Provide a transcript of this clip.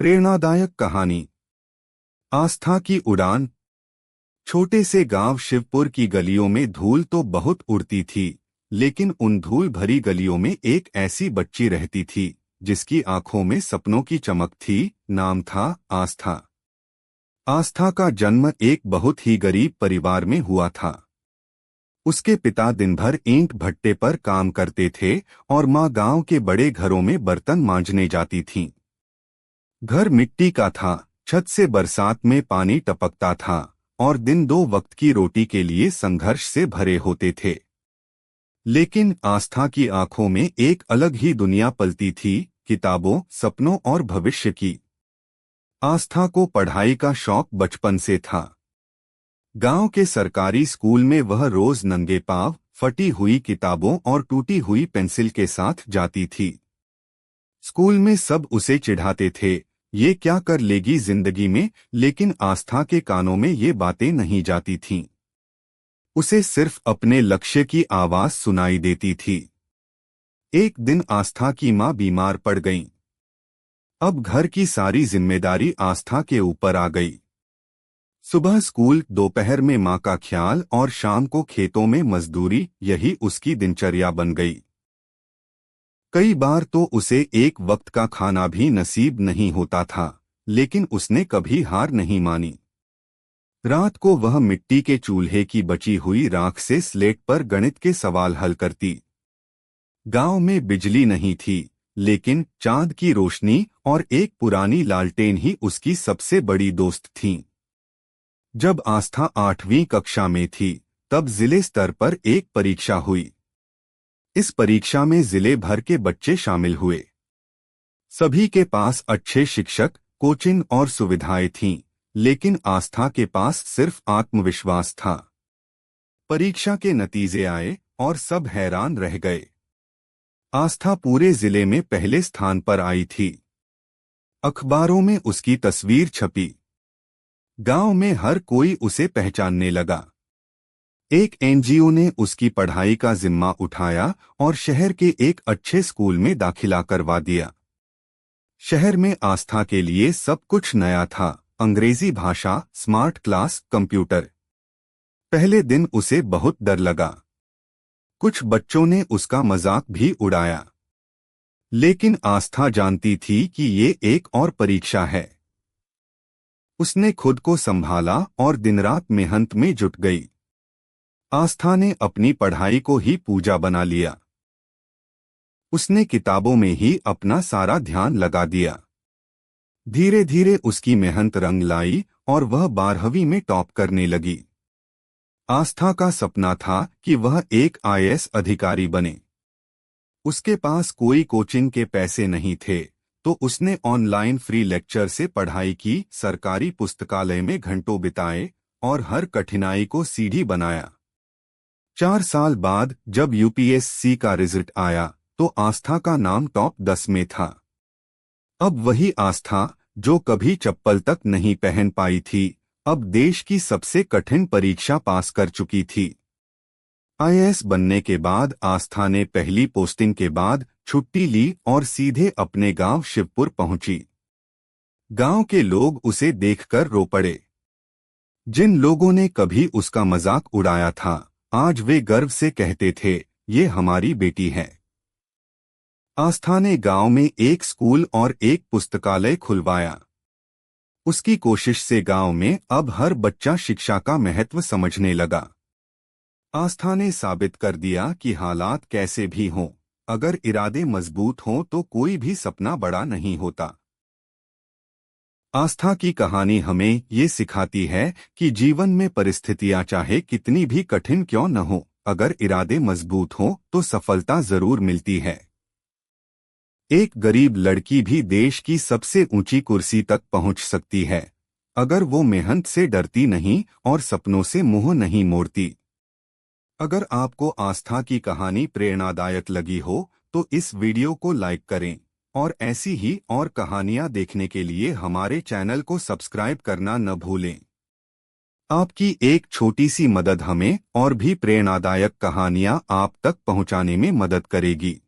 प्रेरणादायक कहानी। आस्था की उड़ान। छोटे से गांव शिवपुर की गलियों में धूल तो बहुत उड़ती थी, लेकिन उन धूल भरी गलियों में एक ऐसी बच्ची रहती थी जिसकी आंखों में सपनों की चमक थी। नाम था आस्था। आस्था का जन्म एक बहुत ही गरीब परिवार में हुआ था। उसके पिता दिन भर ईंट भट्टे पर काम करते थे और माँ गांव के बड़े घरों में बर्तन मांजने जाती थीं। घर मिट्टी का था, छत से बरसात में पानी टपकता था और दिन दो वक्त की रोटी के लिए संघर्ष से भरे होते थे। लेकिन आस्था की आंखों में एक अलग ही दुनिया पलती थी, किताबों, सपनों और भविष्य की। आस्था को पढ़ाई का शौक बचपन से था। गांव के सरकारी स्कूल में वह रोज नंगे पांव, फटी हुई किताबों और टूटी हुई पेंसिल के साथ जाती थी। स्कूल में सब उसे चिढ़ाते थे, ये क्या कर लेगी जिंदगी में, लेकिन आस्था के कानों में ये बातें नहीं जाती थीं। उसे सिर्फ अपने लक्ष्य की आवाज सुनाई देती थी। एक दिन आस्था की मां बीमार पड़ गईं। अब घर की सारी जिम्मेदारी आस्था के ऊपर आ गई। सुबह स्कूल, दोपहर में मां का ख्याल और शाम को खेतों में मजदूरी, यही उसकी दिनचर्या बन गई। कई बार तो उसे एक वक्त का खाना भी नसीब नहीं होता था, लेकिन उसने कभी हार नहीं मानी। रात को वह मिट्टी के चूल्हे की बची हुई राख से स्लेट पर गणित के सवाल हल करती। गांव में बिजली नहीं थी, लेकिन चांद की रोशनी और एक पुरानी लालटेन ही उसकी सबसे बड़ी दोस्त थीं। जब आस्था 8वीं कक्षा में थी, तब जिले स्तर पर एक परीक्षा हुई। इस परीक्षा में जिले भर के बच्चे शामिल हुए। सभी के पास अच्छे शिक्षक, कोचिंग और सुविधाएं थीं, लेकिन आस्था के पास सिर्फ आत्मविश्वास था। परीक्षा के नतीजे आए और सब हैरान रह गए। आस्था पूरे जिले में पहले स्थान पर आई थी। अखबारों में उसकी तस्वीर छपी। गांव में हर कोई उसे पहचानने लगा। एक एनजीओ ने उसकी पढ़ाई का जिम्मा उठाया और शहर के एक अच्छे स्कूल में दाखिला करवा दिया। शहर में आस्था के लिए सब कुछ नया था, अंग्रेजी भाषा, स्मार्ट क्लास, कंप्यूटर। पहले दिन उसे बहुत डर लगा। कुछ बच्चों ने उसका मजाक भी उड़ाया। लेकिन आस्था जानती थी कि ये एक और परीक्षा है। उसने खुद को संभाला और दिनरात मेहनत में जुट गई। आस्था ने अपनी पढ़ाई को ही पूजा बना लिया। उसने किताबों में ही अपना सारा ध्यान लगा दिया। धीरे धीरे उसकी मेहनत रंग लाई और वह 12वीं में टॉप करने लगी। आस्था का सपना था कि वह एक आईएएस अधिकारी बने। उसके पास कोई कोचिंग के पैसे नहीं थे, तो उसने ऑनलाइन फ्री लेक्चर से पढ़ाई की, सरकारी पुस्तकालय में घंटों बिताए और हर कठिनाई को सीढ़ी बनाया। 4 साल बाद जब यूपीएससी का रिजल्ट आया, तो आस्था का नाम टॉप 10 में था। अब वही आस्था, जो कभी चप्पल तक नहीं पहन पाई थी, अब देश की सबसे कठिन परीक्षा पास कर चुकी थी। आईएएस बनने के बाद आस्था ने पहली पोस्टिंग के बाद छुट्टी ली और सीधे अपने गांव शिवपुर पहुंची। गांव के लोग उसे देखकर रो पड़े। जिन लोगों ने कभी उसका मजाक उड़ाया था, आज वे गर्व से कहते थे, ये हमारी बेटी है। आस्था ने गांव में एक स्कूल और एक पुस्तकालय खुलवाया। उसकी कोशिश से गांव में अब हर बच्चा शिक्षा का महत्व समझने लगा। आस्था ने साबित कर दिया कि हालात कैसे भी हों, अगर इरादे मजबूत हों तो कोई भी सपना बड़ा नहीं होता। आस्था की कहानी हमें ये सिखाती है कि जीवन में परिस्थितियां चाहे कितनी भी कठिन क्यों न हो, अगर इरादे मजबूत हों तो सफलता जरूर मिलती है। एक गरीब लड़की भी देश की सबसे ऊंची कुर्सी तक पहुंच सकती है, अगर वो मेहनत से डरती नहीं और सपनों से मुंह नहीं मोड़ती। अगर आपको आस्था की कहानी प्रेरणादायक लगी हो, तो इस वीडियो को लाइक करें और ऐसी ही और कहानियां देखने के लिए हमारे चैनल को सब्सक्राइब करना न भूलें। आपकी एक छोटी सी मदद हमें और भी प्रेरणादायक कहानियां आप तक पहुंचाने में मदद करेगी।